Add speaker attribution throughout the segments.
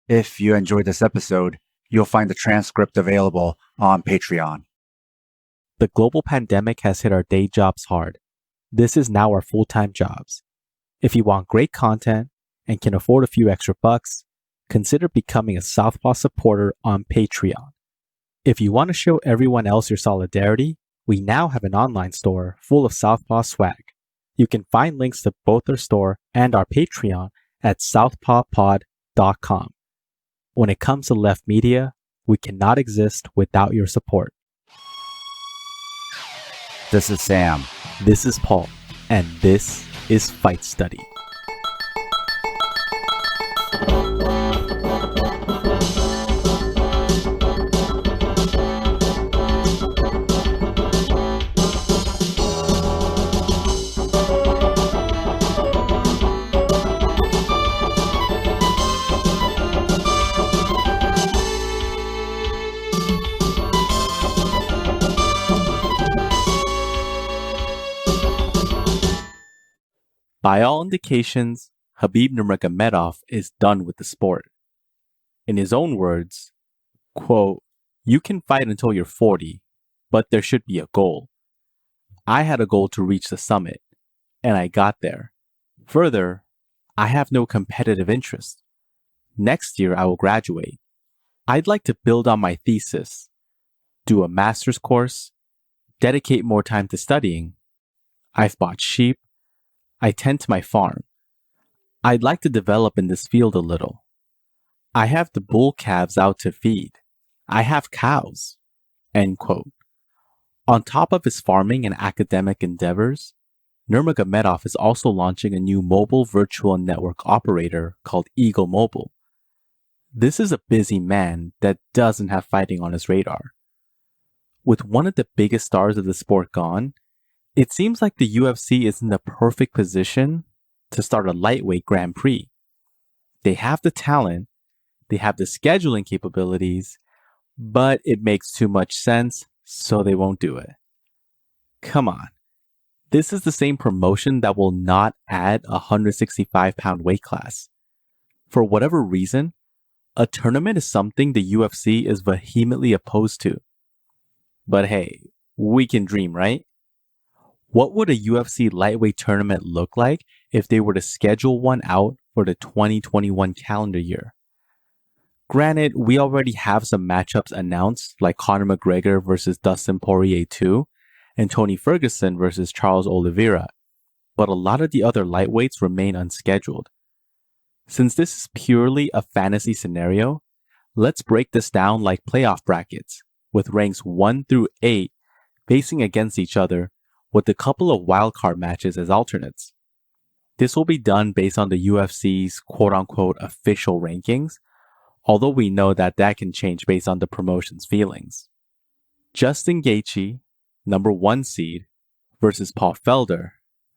Speaker 1: If you enjoyed this episode, you'll find the transcript available on Patreon.
Speaker 2: The global pandemic has hit our day jobs hard. This is now our full-time jobs. If you want great content and can afford a few extra bucks, consider becoming a Southpaw supporter on Patreon. If you want to show everyone else your solidarity, we now have an online store full of Southpaw swag. You can find links to both our store and our Patreon at southpawpod.com. When it comes to Left Media, we cannot exist without your support.
Speaker 1: This is Sam.
Speaker 2: This is Paul, and this is Fight Study. By all indications, Khabib Nurmagomedov is done with the sport. In his own words, quote, "You can fight until you're 40, but there should be a goal. I had a goal to reach the summit, and I got there. Further, I have no competitive interest. Next year I will graduate. I'd like to build on my thesis, do a master's course, dedicate more time to studying. I've bought sheep. I tend to my farm. I'd like to develop in this field a little. I have the bull calves out to feed. I have cows." End quote. On top of his farming and academic endeavors, Nurmagomedov is also launching a new mobile virtual network operator called Eagle Mobile. This is a busy man that doesn't have fighting on his radar. With one of the biggest stars of the sport gone, it seems like the UFC is in the perfect position to start a lightweight Grand Prix. They have the talent, they have the scheduling capabilities, but it makes too much sense, so they won't do it. Come on. This is the same promotion that will not add a 165-pound weight class. For whatever reason, a tournament is something the UFC is vehemently opposed to. But hey, we can dream, right? What would a UFC lightweight tournament look like if they were to schedule one out for the 2021 calendar year? Granted, we already have some matchups announced like Conor McGregor versus Dustin Poirier 2 and Tony Ferguson versus Charles Oliveira, but a lot of the other lightweights remain unscheduled. Since this is purely a fantasy scenario, let's break this down like playoff brackets, with ranks 1 through 8 facing against each other with a couple of wildcard matches as alternates. This will be done based on the UFC's quote-unquote official rankings, although we know that can change based on the promotion's feelings. Justin Gaichi, number 1 seed, versus Paul Felder,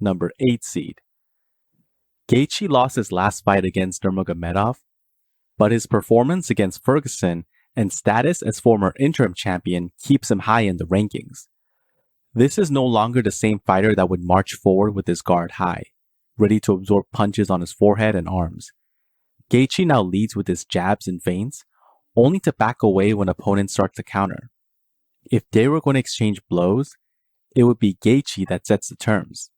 Speaker 2: number 8 seed. Gaichi lost his last fight against Nurmagomedov, but his performance against Ferguson and status as former interim champion keeps him high in the rankings. This is no longer the same fighter that would march forward with his guard high, ready to absorb punches on his forehead and arms. Gaichi now leads with his jabs and feints, only to back away when opponents start to counter. If they were going to exchange blows, it would be Gaichi that sets the terms.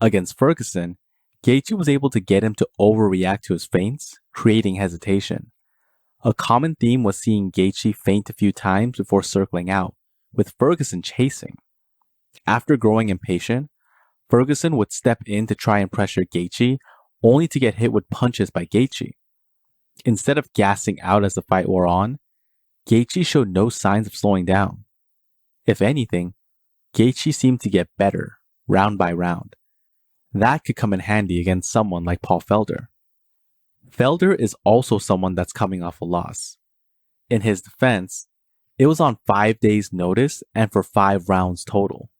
Speaker 2: Against Ferguson, Gaichi was able to get him to overreact to his feints, creating hesitation. A common theme was seeing Gaichi feint a few times before circling out, with Ferguson chasing. After growing impatient, Ferguson would step in to try and pressure Gaichi, only to get hit with punches by Gaichi. Instead of gassing out as the fight wore on, Gaichi showed no signs of slowing down. If anything, Gaichi seemed to get better, round by round. That could come in handy against someone like Paul Felder. Felder is also someone that's coming off a loss. In his defense, it was on 5 days' notice and for 5 rounds total.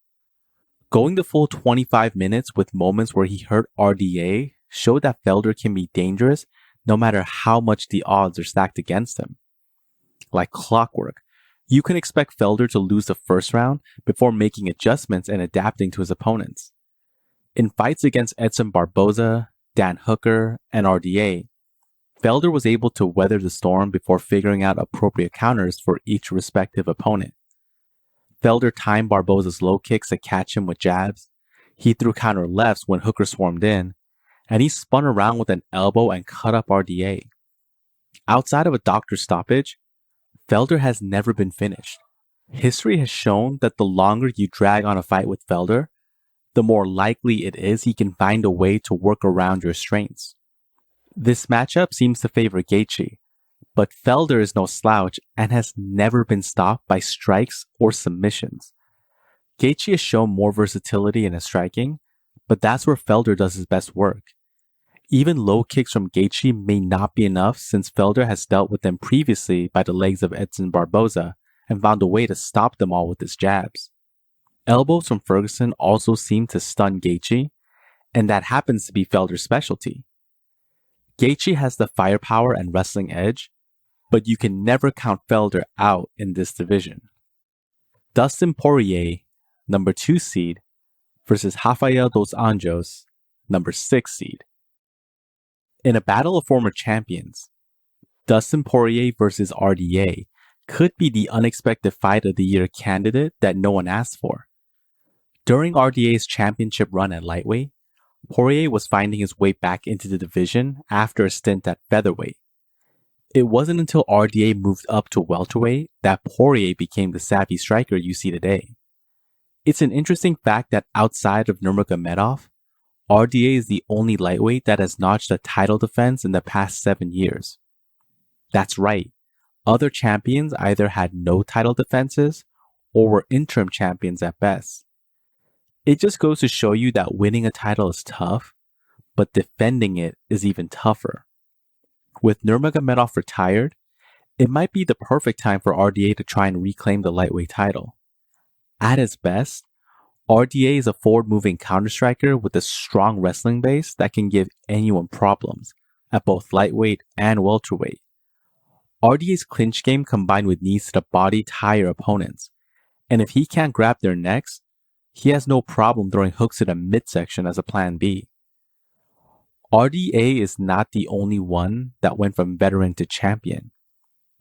Speaker 2: Going the full 25 minutes with moments where he hurt RDA showed that Felder can be dangerous no matter how much the odds are stacked against him. Like clockwork, you can expect Felder to lose the first round before making adjustments and adapting to his opponents. In fights against Edson Barboza, Dan Hooker, and RDA, Felder was able to weather the storm before figuring out appropriate counters for each respective opponent. Felder timed Barboza's low kicks to catch him with jabs. He threw counter lefts when Hooker swarmed in, and he spun around with an elbow and cut up RDA. Outside of a doctor's stoppage, Felder has never been finished. History has shown that the longer you drag on a fight with Felder, the more likely it is he can find a way to work around your strengths. This matchup seems to favor Gaichi, but Felder is no slouch and has never been stopped by strikes or submissions. Gaichi has shown more versatility in his striking, but that's where Felder does his best work. Even low kicks from Gaichi may not be enough since Felder has dealt with them previously by the legs of Edson Barboza and found a way to stop them all with his jabs. Elbows from Ferguson also seem to stun Gaichi, and that happens to be Felder's specialty. Gaichi has the firepower and wrestling edge, but you can never count Felder out in this division. Dustin Poirier, number 2 seed, versus Rafael dos Anjos, number 6 seed. In a battle of former champions, Dustin Poirier versus RDA could be the unexpected fight of the year candidate that no one asked for. During RDA's championship run at lightweight, Poirier was finding his way back into the division after a stint at featherweight. It wasn't until RDA moved up to welterweight that Poirier became the savvy striker you see today. It's an interesting fact that outside of Nurmagomedov, RDA is the only lightweight that has notched a title defense in the past 7 years. That's right, other champions either had no title defenses or were interim champions at best. It just goes to show you that winning a title is tough, but defending it is even tougher. With Nurmagomedov retired, it might be the perfect time for RDA to try and reclaim the lightweight title. At its best, RDA is a forward-moving counter-striker with a strong wrestling base that can give anyone problems at both lightweight and welterweight. RDA's clinch game combined with knees to the body tire opponents, and if he can't grab their necks, he has no problem throwing hooks to the midsection as a plan B. RDA is not the only one that went from veteran to champion.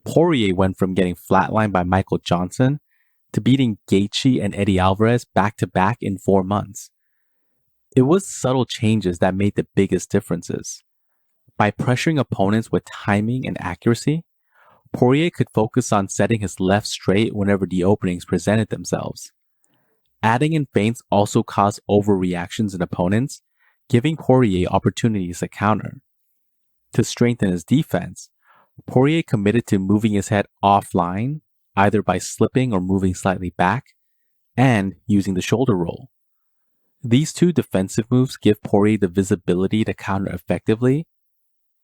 Speaker 2: Poirier went from getting flatlined by Michael Johnson to beating Gaichi and Eddie Alvarez back-to-back in 4 months. It was subtle changes that made the biggest differences. By pressuring opponents with timing and accuracy, Poirier could focus on setting his left straight whenever the openings presented themselves. Adding in feints also caused overreactions in opponents, giving Poirier opportunities to counter. To strengthen his defense, Poirier committed to moving his head offline, either by slipping or moving slightly back, and using the shoulder roll. These 2 defensive moves give Poirier the visibility to counter effectively,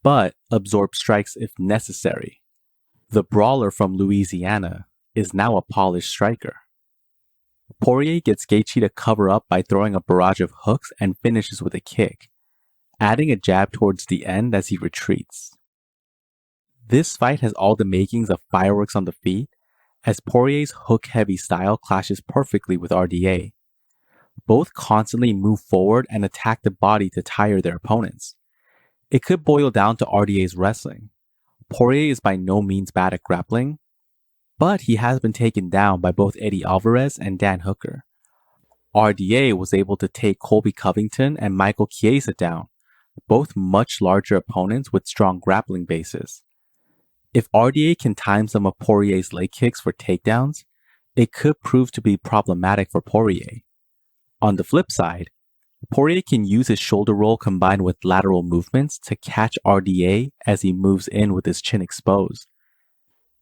Speaker 2: but absorb strikes if necessary. The brawler from Louisiana is now a polished striker. Poirier gets Gaichi to cover up by throwing a barrage of hooks and finishes with a kick, adding a jab towards the end as he retreats. This fight has all the makings of fireworks on the feet, as Poirier's hook-heavy style clashes perfectly with RDA. Both constantly move forward and attack the body to tire their opponents. It could boil down to RDA's wrestling. Poirier is by no means bad at grappling, but he has been taken down by both Eddie Alvarez and Dan Hooker. RDA was able to take Colby Covington and Michael Chiesa down, both much larger opponents with strong grappling bases. If RDA can time some of Poirier's leg kicks for takedowns, it could prove to be problematic for Poirier. On the flip side, Poirier can use his shoulder roll combined with lateral movements to catch RDA as he moves in with his chin exposed.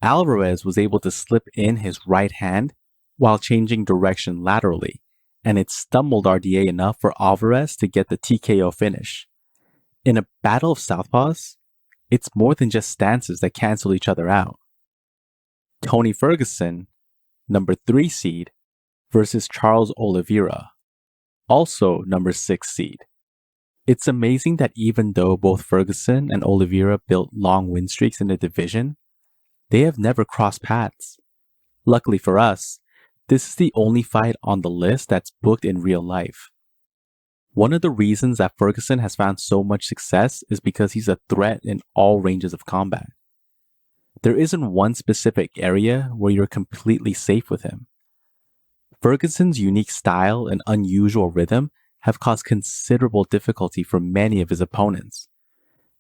Speaker 2: Alvarez was able to slip in his right hand while changing direction laterally, and it stumbled RDA enough for Alvarez to get the TKO finish. In a battle of southpaws, it's more than just stances that cancel each other out. Tony Ferguson, number 3 seed, versus Charles Oliveira, also number 6 seed. It's amazing that even though both Ferguson and Oliveira built long win streaks in the division, they have never crossed paths. Luckily for us, this is the only fight on the list that's booked in real life. One of the reasons that Ferguson has found so much success is because he's a threat in all ranges of combat. There isn't one specific area where you're completely safe with him. Ferguson's unique style and unusual rhythm have caused considerable difficulty for many of his opponents.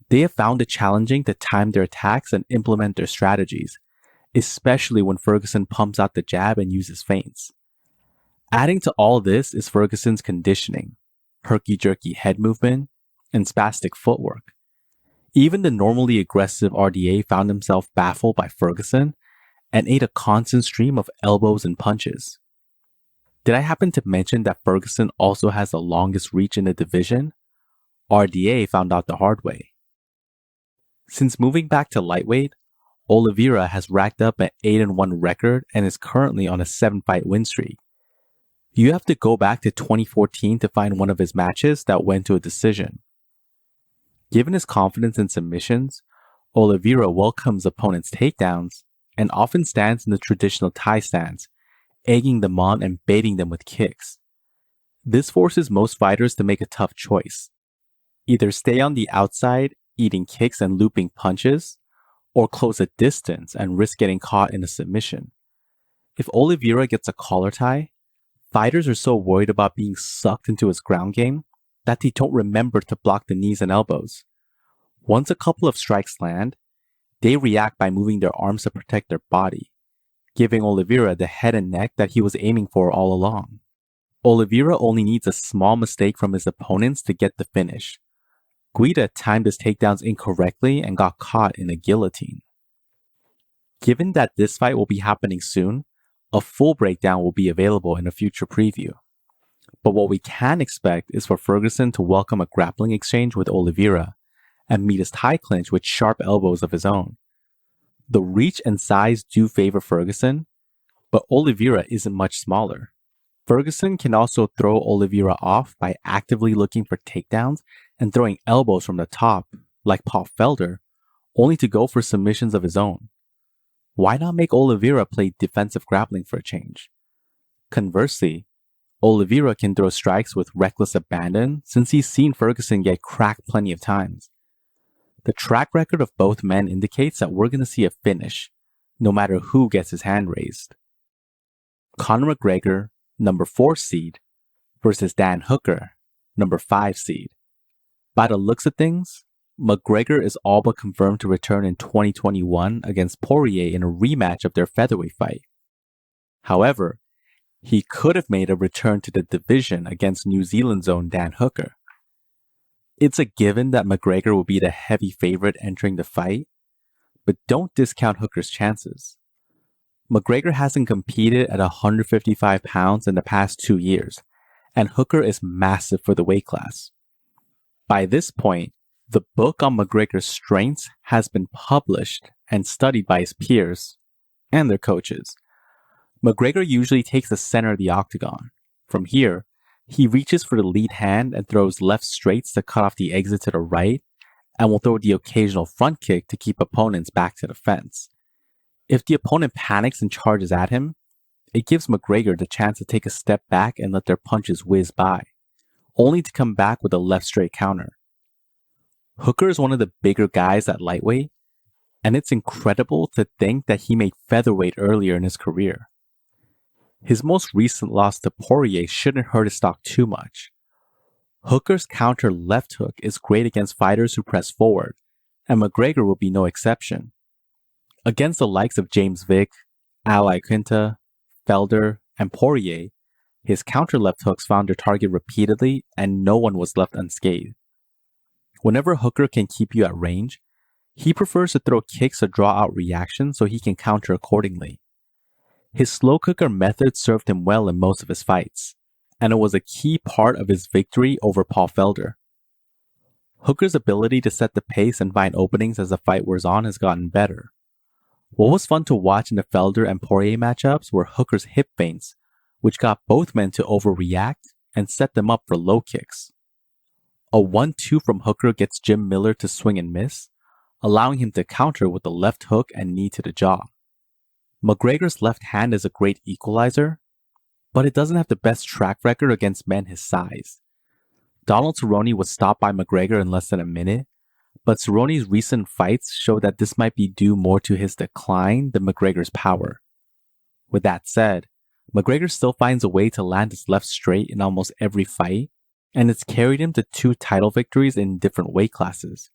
Speaker 2: They have found it challenging to time their attacks and implement their strategies, especially when Ferguson pumps out the jab and uses feints. Adding to all this is Ferguson's conditioning, herky-jerky head movement, and spastic footwork. Even the normally aggressive RDA found himself baffled by Ferguson and ate a constant stream of elbows and punches. Did I happen to mention that Ferguson also has the longest reach in the division? RDA found out the hard way. Since moving back to lightweight, Oliveira has racked up an 8-1 record and is currently on a 7-fight win streak. You have to go back to 2014 to find one of his matches that went to a decision. Given his confidence in submissions, Oliveira welcomes opponents' takedowns and often stands in the traditional Thai stance, egging them on and baiting them with kicks. This forces most fighters to make a tough choice. Either stay on the outside, eating kicks and looping punches, or close a distance and risk getting caught in a submission. If Oliveira gets a collar tie, fighters are so worried about being sucked into his ground game that they don't remember to block the knees and elbows. Once a couple of strikes land, they react by moving their arms to protect their body, giving Oliveira the head and neck that he was aiming for all along. Oliveira only needs a small mistake from his opponents to get the finish. Guida timed his takedowns incorrectly and got caught in a guillotine. Given that this fight will be happening soon, a full breakdown will be available in a future preview. But what we can expect is for Ferguson to welcome a grappling exchange with Oliveira and meet his Thai clinch with sharp elbows of his own. The reach and size do favor Ferguson, but Oliveira isn't much smaller. Ferguson can also throw Oliveira off by actively looking for takedowns and throwing elbows from the top, like Paul Felder, only to go for submissions of his own. Why not make Oliveira play defensive grappling for a change? Conversely, Oliveira can throw strikes with reckless abandon since he's seen Ferguson get cracked plenty of times. The track record of both men indicates that we're going to see a finish, no matter who gets his hand raised. Conor McGregor, number 4 seed, versus Dan Hooker, number 5 seed. By the looks of things, McGregor is all but confirmed to return in 2021 against Poirier in a rematch of their featherweight fight. However, he could have made a return to the division against New Zealand's own Dan Hooker. It's a given that McGregor will be the heavy favorite entering the fight, but don't discount Hooker's chances. McGregor hasn't competed at 155 pounds in the past 2 years, and Hooker is massive for the weight class. By this point, the book on McGregor's strengths has been published and studied by his peers and their coaches. McGregor usually takes the center of the octagon. From here, he reaches for the lead hand and throws left straights to cut off the exit to the right, and will throw the occasional front kick to keep opponents back to the fence. If the opponent panics and charges at him, it gives McGregor the chance to take a step back and let their punches whiz by, only to come back with a left straight counter. Hooker is one of the bigger guys at lightweight, and it's incredible to think that he made featherweight earlier in his career. His most recent loss to Poirier shouldn't hurt his stock too much. Hooker's counter left hook is great against fighters who press forward, and McGregor will be no exception. Against the likes of James Vick, Al Iaquinta, Felder, and Poirier, his counter left hooks found their target repeatedly and no one was left unscathed. Whenever Hooker can keep you at range, he prefers to throw kicks to draw out reactions so he can counter accordingly. His slow cooker method served him well in most of his fights, and it was a key part of his victory over Paul Felder. Hooker's ability to set the pace and find openings as the fight wears on has gotten better. What was fun to watch in the Felder and Poirier matchups were Hooker's hip feints, which got both men to overreact and set them up for low kicks. A 1-2 from Hooker gets Jim Miller to swing and miss, allowing him to counter with the left hook and knee to the jaw. McGregor's left hand is a great equalizer, but it doesn't have the best track record against men his size. Donald Cerrone was stopped by McGregor in less than a minute, but Cerrone's recent fights show that this might be due more to his decline than McGregor's power. With that said, McGregor still finds a way to land his left straight in almost every fight, and it's carried him to 2 title victories in different weight classes.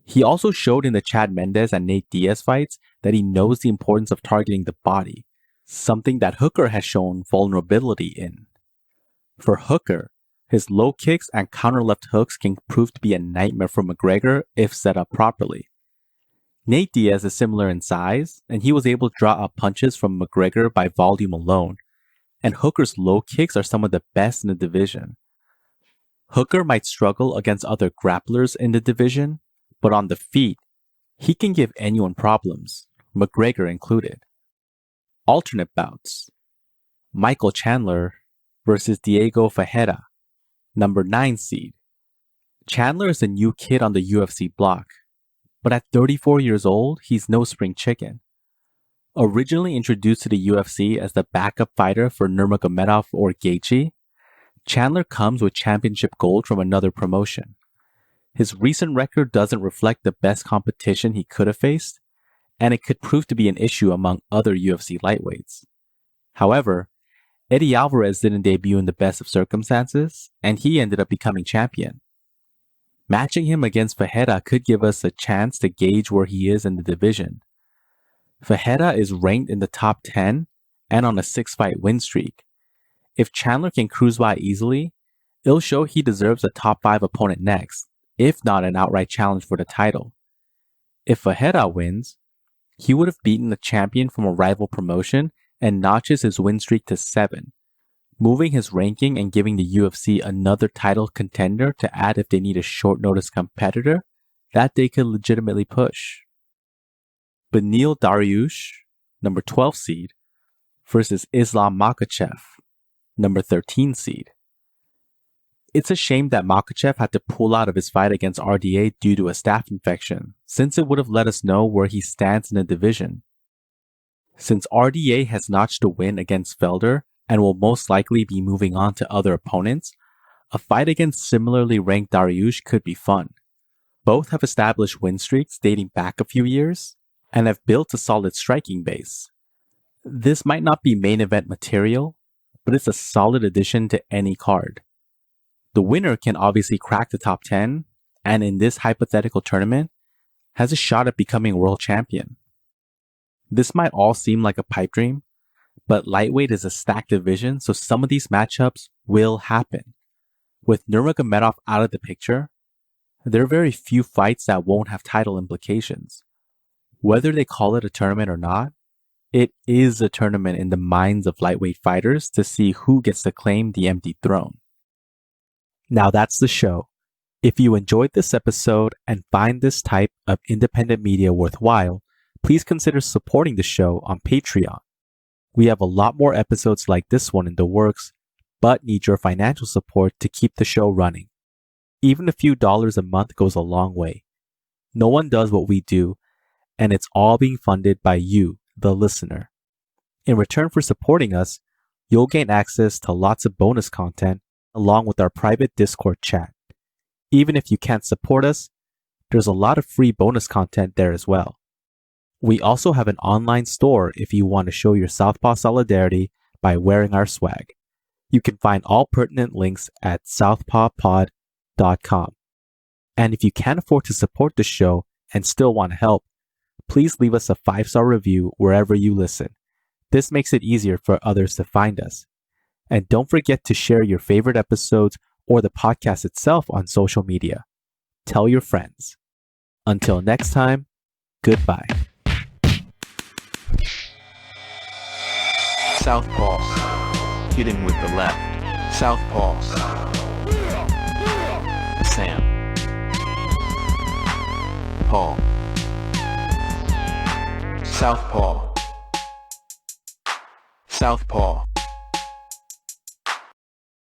Speaker 2: He also showed in the Chad Mendes and Nate Diaz fights that he knows the importance of targeting the body, something that Hooker has shown vulnerability in. For Hooker, his low kicks and counter left hooks can prove to be a nightmare for McGregor if set up properly. Nate Diaz is similar in size, and he was able to draw up punches from McGregor by volume alone, and Hooker's low kicks are some of the best in the division. Hooker might struggle against other grapplers in the division, but on the feet, he can give anyone problems, McGregor included. Alternate bouts. Michael Chandler versus Diego Ferreira, number 9 seed. Chandler is a new kid on the UFC block, but at 34 years old, he's no spring chicken. Originally introduced to the UFC as the backup fighter for Nurmagomedov or Gaichi, Chandler comes with championship gold from another promotion. His recent record doesn't reflect the best competition he could have faced, and it could prove to be an issue among other UFC lightweights. However, Eddie Alvarez didn't debut in the best of circumstances, and he ended up becoming champion. Matching him against Ferreira could give us a chance to gauge where he is in the division. Ferreira is ranked in the top 10 and on a 6-fight win streak. If Chandler can cruise by easily, it'll show he deserves a top 5 opponent next, if not an outright challenge for the title. If Ferreira wins, he would have beaten the champion from a rival promotion and notches his win streak to 7. Moving his ranking and giving the UFC another title contender to add if they need a short notice competitor that they could legitimately push. Beneil Dariush, number 12 seed, versus Islam Makhachev, number 13 seed. It's a shame that Makhachev had to pull out of his fight against RDA due to a staph infection, since it would have let us know where he stands in the division. Since RDA has notched a win against Felder and will most likely be moving on to other opponents, a fight against similarly ranked Dariush could be fun. Both have established win streaks dating back a few years and have built a solid striking base. This might not be main event material, but it's a solid addition to any card. The winner can obviously crack the top 10, and in this hypothetical tournament, has a shot at becoming world champion. This might all seem like a pipe dream, but lightweight is a stacked division, so some of these matchups will happen. With Nurmagomedov out of the picture, there are very few fights that won't have title implications. Whether they call it a tournament or not, it is a tournament in the minds of lightweight fighters to see who gets to claim the empty throne. Now that's the show. If you enjoyed this episode and find this type of independent media worthwhile, please consider supporting the show on Patreon. We have a lot more episodes like this one in the works, but need your financial support to keep the show running. Even a few dollars a month goes a long way. No one does what we do, and it's all being funded by you, the listener. In return for supporting us, you'll gain access to lots of bonus content along with our private Discord chat. Even if you can't support us, there's a lot of free bonus content there as well. We also have an online store if you want to show your Southpaw solidarity by wearing our swag. You can find all pertinent links at southpawpod.com. And if you can't afford to support the show and still want to help, please leave us a 5-star review wherever you listen. This makes it easier for others to find us. And don't forget to share your favorite episodes or the podcast itself on social media. Tell your friends. Until next time, goodbye.
Speaker 3: Southpaw, hitting with the left. Southpaw, Sam, Paul. Southpaw, Southpaw.